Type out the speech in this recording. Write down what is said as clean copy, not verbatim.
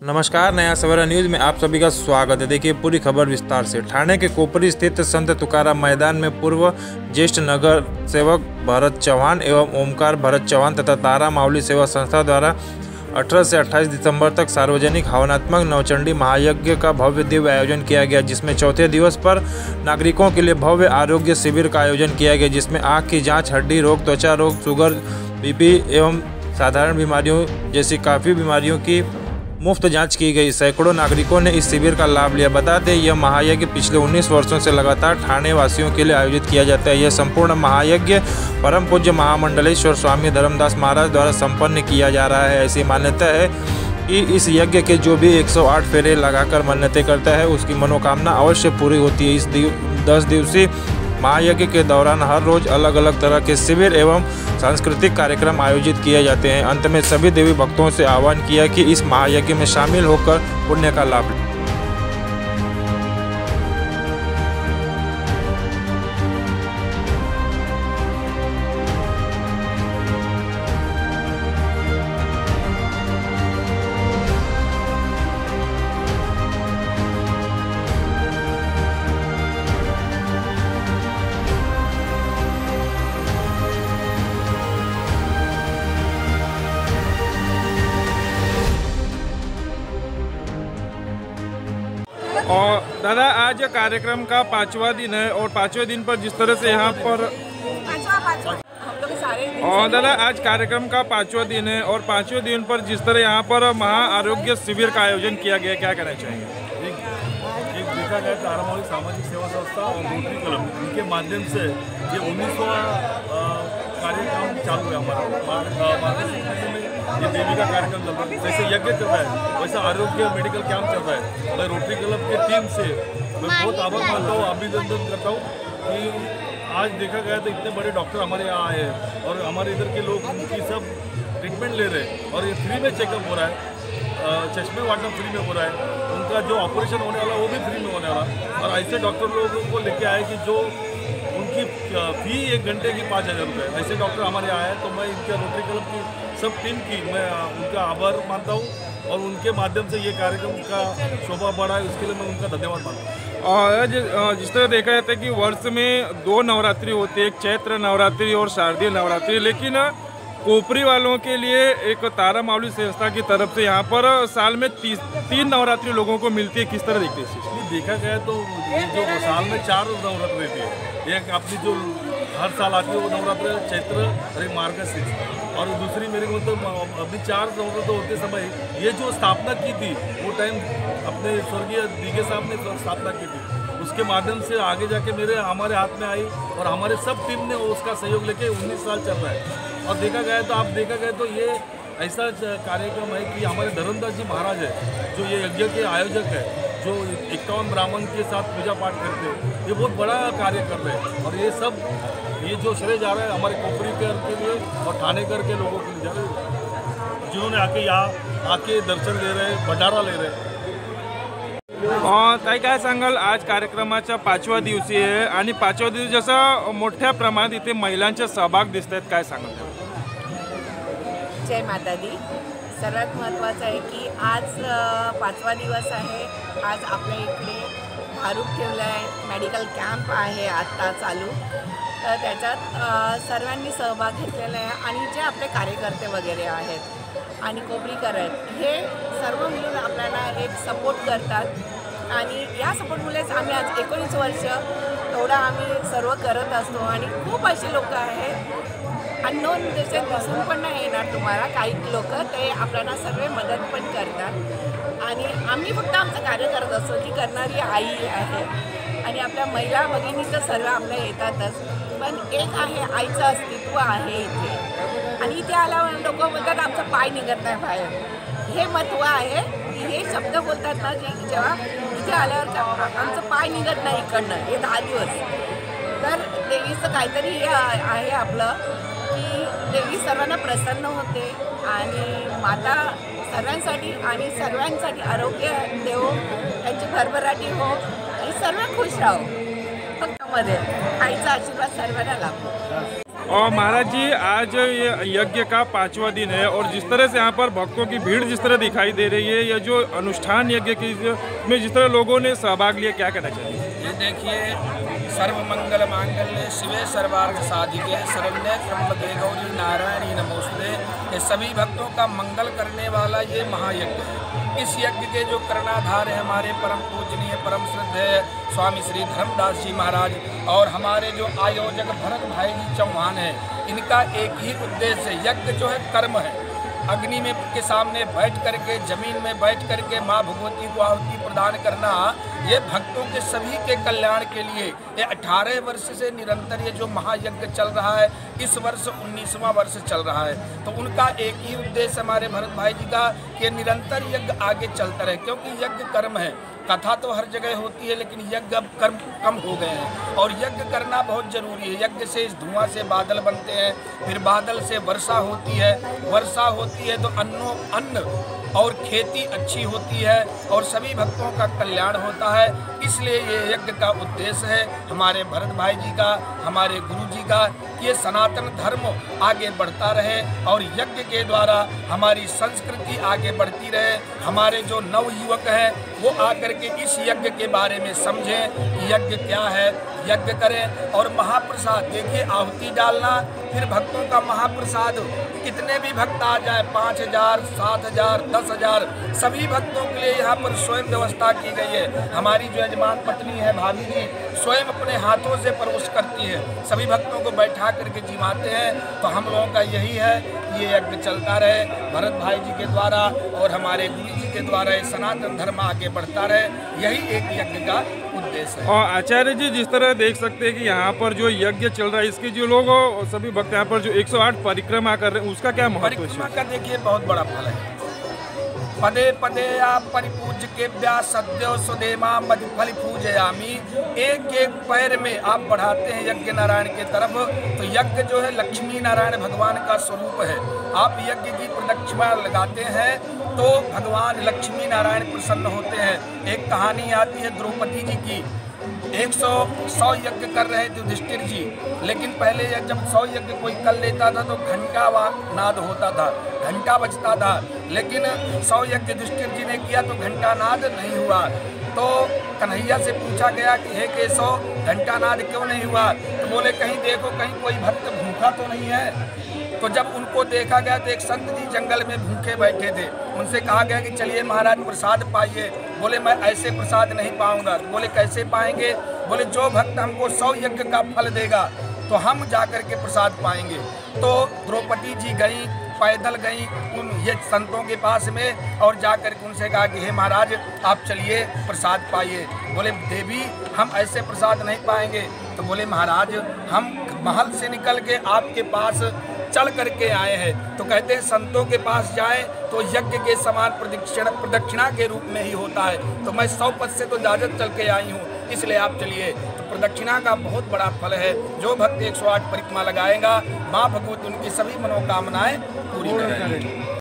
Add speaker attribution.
Speaker 1: नमस्कार, नया सवेरा न्यूज़ में आप सभी का स्वागत है। देखिए पूरी खबर विस्तार से। ठाणे के कोपरी स्थित संत तुकाराम मैदान में पूर्व ज्येष्ठ नगर सेवक भरत चौहान एवं ओमकार भरत चौहान तथा तारा मावली सेवा संस्था द्वारा 18 से 28 दिसंबर तक सार्वजनिक हवनात्मक नवचंडी महायज्ञ का भव्य दिव्य आयोजन किया गया, जिसमें चौथे दिवस पर नागरिकों के लिए भव्य आरोग्य शिविर का आयोजन किया गया, जिसमें आँख की जाँच, हड्डी रोग, त्वचा रोग, शुगर, बीपी एवं साधारण बीमारियों जैसी काफ़ी बीमारियों की मुफ्त जांच की गई। सैकड़ों नागरिकों ने इस शिविर का लाभ लिया। बता दें, यह महायज्ञ पिछले 19 वर्षों से लगातार ठाणे वासियों के लिए आयोजित किया जाता है। यह संपूर्ण महायज्ञ परम पूज्य महामंडलेश्वर स्वामी धर्मदास महाराज द्वारा संपन्न किया जा रहा है। ऐसी मान्यता है कि इस यज्ञ के जो भी 108 फेरे लगाकर मन्नतें करता है, उसकी मनोकामना अवश्य पूरी होती है। इस 10 दिवसीय महायज्ञ के दौरान हर रोज अलग अलग तरह के शिविर एवं सांस्कृतिक कार्यक्रम आयोजित किए जाते हैं। अंत में सभी देवी भक्तों से आह्वान किया कि इस महायज्ञ में शामिल होकर पुण्य का लाभ लें। और दादा, आज कार्यक्रम का 5वां दिन है और 5वें दिन पर जिस तरह से यहाँ पर और दादा आज कार्यक्रम का 5वां दिन है और 5वें दिन पर जिस तरह यहाँ पर महा आरोग्य शिविर का आयोजन किया गया, क्या कहना चाहिए?
Speaker 2: एक देखा गया तारा मावली सामाजिक सेवा संस्था और रोटरी क्लब, इनके माध्यम से ये 19वां कार्यक्रम चालू है हमारा। ये देवी का कार्यक्रम चल रहा है, जैसे यज्ञ चल रहा है वैसा आरोग्य मेडिकल कैंप चल रहा है। मैं रोटरी क्लब की टीम से मैं बहुत आभार मानता हूँ, अभिनंदन करता हूँ कि आज देखा गया तो इतने बड़े डॉक्टर हमारे यहाँ आए हैं और हमारे इधर के लोग उनकी सब ट्रीटमेंट ले रहे हैं और ये फ्री में चेकअप हो रहा है, चश्मे वाटना फ्री में हो रहा है, उनका जो ऑपरेशन होने वाला वो भी फ्री में होने वाला। और ऐसे डॉक्टर लोगों को लेके आए कि जो उनकी फी 1 घंटे की 5,000 रुपये, ऐसे डॉक्टर हमारे यहाँ आए। तो मैं इनके रोटरी क्लब की सब टीम की मैं उनका आभार मानता हूँ और उनके माध्यम से ये कार्यक्रम का शोभा बढ़ा है, उसके लिए मैं उनका धन्यवाद मानता हूँ।
Speaker 1: और जिस तरह देखा जाता है कि वर्ष में 2 नवरात्रि होती है, एक चैत्र नवरात्रि और शारदीय नवरात्रि, लेकिन कोपरी वालों के लिए एक तारा मावली संस्था की तरफ से यहाँ पर साल में 3 नवरात्रि लोगों को मिलती है। किस तरह देखते हैं इस चीज़?
Speaker 2: देखा गया तो जो साल में 4 नवरात्र रहती है, एक अपनी जो हर साल आती है वो नवरात्र चैत्र और एक मार्गशीर्ष, और दूसरी मेरे को तो अभी 4 नवरात्र होते समय ये जो स्थापना की थी वो टाइम अपने स्वर्गीय दीघे साहब ने स्थापना की थी, उसके माध्यम से आगे जाके हमारे हाथ में आई और हमारे सब टीम ने उसका सहयोग लेके 19 साल चल रहा है। और देखा गया तो ये ऐसा कार्यक्रम है कि हमारे धर्मदास जी महाराज है जो ये यज्ञ के आयोजक है, जो 51 ब्राह्मण के साथ पूजा पाठ करते हैं, ये बहुत बड़ा कार्य कर रहे हैं। और ये जो श्रेय जा रहा है हमारे कोपरीकर के लिए और ठाणेकर के लोगों के लिए जा रहे हैं, जिन्होंने आके दर्शन ले रहे हैं, भंडारा ले रहे हैं।
Speaker 1: ताई काय सांगाल, आज कार्यक्रमाचा 5वा दिवशी आहे आणि 5व्या दिवशी जसं मोठ्या प्रमाणात इथे महिलांचे सहभाग दिसत आहेत, काय सांगाल?
Speaker 3: जय माता दी। सर्वात महत्त्वाचं आहे की आज 5वा दिवस आहे। आज आपल्या इकडे भारूक ठेवलं आहे, मेडिकल कॅम्प आहे आत्ता चालू, तर त्याच्यात सर्वांनी सहभाग घेतलेला आहे आणि जे आपले कार्यकर्ते वगैरे आहेत आणि कोपरीकर आहेत, हे सर्व मिळून आपल्याला एक सपोर्ट करतात आणि या सपोर्टमुळेच आम्ही आज 19 वर्ष एवढा आम्ही सर्व करत असतो आणि खूप अशी लोक आहेत अननोन, जसे दिसून पण नाही येणार तुम्हाला, काही लोक ते आपल्याला सर्व मदत पण करतात आणि आम्ही फक्त आमचं कार्य करत असतो की करणारी आई आहे आणि आपल्या महिला भगिनी तर सर्व आपल्या येतातच, पण एक आहे आईचं अस्तित्व आहे इथे आणि इथे आल्यावर लोक बोलतात आमचा पाय निघत नाही बाहेर, हे महत्त्व आहे की हे शब्द बोलतात ना जेव्हा इथे आल्यावर आमचं पाय निघत नाही इकडनं हे 10 दिवस, तर देवीचं काहीतरी हे आहे आपलं की देवी सर्वांना प्रसन्न होते आणि माता सर्वांसाठी आरोग्य देवो, त्यांची भरभराटी हो आणि सर्व खुश राहो। फक्त आयुष्यामध्ये आईचा आशीर्वाद सर्वांना लाभो।
Speaker 1: और महाराज जी, आज ये यज्ञ का 5वां दिन है और जिस तरह से यहाँ पर भक्तों की भीड़ जिस तरह दिखाई दे रही है, ये जो अनुष्ठान यज्ञ की में जिस तरह लोगों ने सहभाग लिया, क्या कहना चाहिए?
Speaker 4: ये देखिए, सर्वमंगल मांगल्ये शिवे सर्वार्थ साधिके शरण्ये त्र्यंबके गौरी नारायणी नमोस्तुते। ये सभी भक्तों का मंगल करने वाला ये महायज्ञ है। इस यज्ञ के जो कर्णाधार है हमारे परम पूजनीय परम श्रद्धेय स्वामी श्री धर्मदास जी महाराज और हमारे जो आयोजक भरत भाई जी चौहान है, इनका एक ही उद्देश्य है। यज्ञ जो है कर्म है। अग्नि में के सामने बैठ करके, जमीन में बैठ करके माँ भगवती को आहुति प्रदान करना, ये भक्तों के सभी के कल्याण के लिए ये 18 वर्ष से निरंतर ये जो महायज्ञ चल रहा है, इस वर्ष 19वां वर्ष चल रहा है। तो उनका एक ही उद्देश्य हमारे भरत भाई जी का कि निरंतर यज्ञ आगे चलता रहे, क्योंकि यज्ञ कर्म है। कथा तो हर जगह होती है, लेकिन यज्ञ अब कर्म कम हो गए हैं और यज्ञ करना बहुत जरूरी है। यज्ञ से, इस धुआं से बादल बनते हैं, फिर बादल से वर्षा होती है, वर्षा होती है तो अन्न और खेती अच्छी होती है और सभी भक्तों का कल्याण होता है। इसलिए ये यज्ञ का उद्देश्य है हमारे भरत भाई जी का, हमारे गुरु जी का, कि ये सनातन धर्म आगे बढ़ता रहे और यज्ञ के द्वारा हमारी संस्कृति आगे बढ़ती रहे। हमारे जो नवयुवक हैं वो आकर के इस यज्ञ के बारे में समझें कि यज्ञ क्या है, यज्ञ करें। और महाप्रसाद देखिए, आहुति डालना, फिर भक्तों का महाप्रसाद, कितने भी भक्त आ जाए, 5000, 7000, 10,000, सभी भक्तों के लिए यहाँ पर स्वयं व्यवस्था की गई है। हमारी जो यजमान पत्नी है भाभी जी, स्वयं अपने हाथों से परोस करती है, सभी भक्तों को बैठा करके जिमाते हैं। तो हम लोगों का यही है, ये यज्ञ चलता रहे भरत भाई जी के द्वारा और हमारे गुरु जी के द्वारा, ये सनातन धर्म आगे बढ़ता रहे, यही एक यज्ञ का उद्देश्य है।
Speaker 1: और आचार्य जी, जिस तरह देख सकते हैं कि यहाँ पर जो यज्ञ चल रहा है, इसके जो लोग सभी भक्त यहाँ पर जो 108 परिक्रमा कर रहे हैं, उसका क्या महत्व है?
Speaker 4: परिक्रमा का देखिए बहुत बड़ा फल है। पदे पदे आप परिपूज्य के व्यास सद्यो सुदेमा मधुफल पूजयामी। एक एक पैर में आप बढ़ाते हैं यज्ञ नारायण के तरफ। तो यज्ञ जो है लक्ष्मी नारायण भगवान का स्वरूप है। आप यज्ञ की प्रदक्षिणा लगाते हैं तो भगवान लक्ष्मी नारायण प्रसन्न होते हैं। एक कहानी आती है द्रौपदी जी की। 100 यज्ञ कर रहे थे युधिष्ठिर जी, लेकिन पहले जब 100 यज्ञ कोई कर लेता था तो घंटा नाद होता था, घंटा बजता था। लेकिन 100 यज्ञ युधिष्ठिर जी ने किया तो घंटा नाद नहीं हुआ। तो कन्हैया से पूछा गया कि हे केशव, घंटा नाद क्यों नहीं हुआ? तो बोले कहीं देखो, कहीं कोई भक्त भूखा तो नहीं है। तो जब उनको देखा गया तो एक संत जी जंगल में भूखे बैठे थे। उनसे कहा गया कि चलिए महाराज प्रसाद पाइए। बोले मैं ऐसे प्रसाद नहीं पाऊंगा। तो बोले कैसे पाएंगे? बोले जो भक्त हमको 100 यज्ञ का फल देगा तो हम जाकर के प्रसाद पाएंगे। तो द्रौपदी जी गई, पैदल गई उन ये संतों के पास में और जाकर के उनसे कहा कि हे महाराज आप चलिए प्रसाद पाइए। बोले देवी हम ऐसे प्रसाद नहीं पाएंगे। तो बोले महाराज हम महल से निकल के आपके पास चल करके आए हैं। तो कहते हैं संतों के पास जाएं तो यज्ञ के समान प्रदक्षिणा के रूप में ही होता है। तो मैं 100 पद से तो इजाजत चल के आई हूँ, इसलिए आप चलिए। तो प्रदक्षिणा का बहुत बड़ा फल है। जो भक्त 108 परिक्रमा लगाएगा, माँ भगवती उनकी सभी मनोकामनाएं पूरी करेंगी।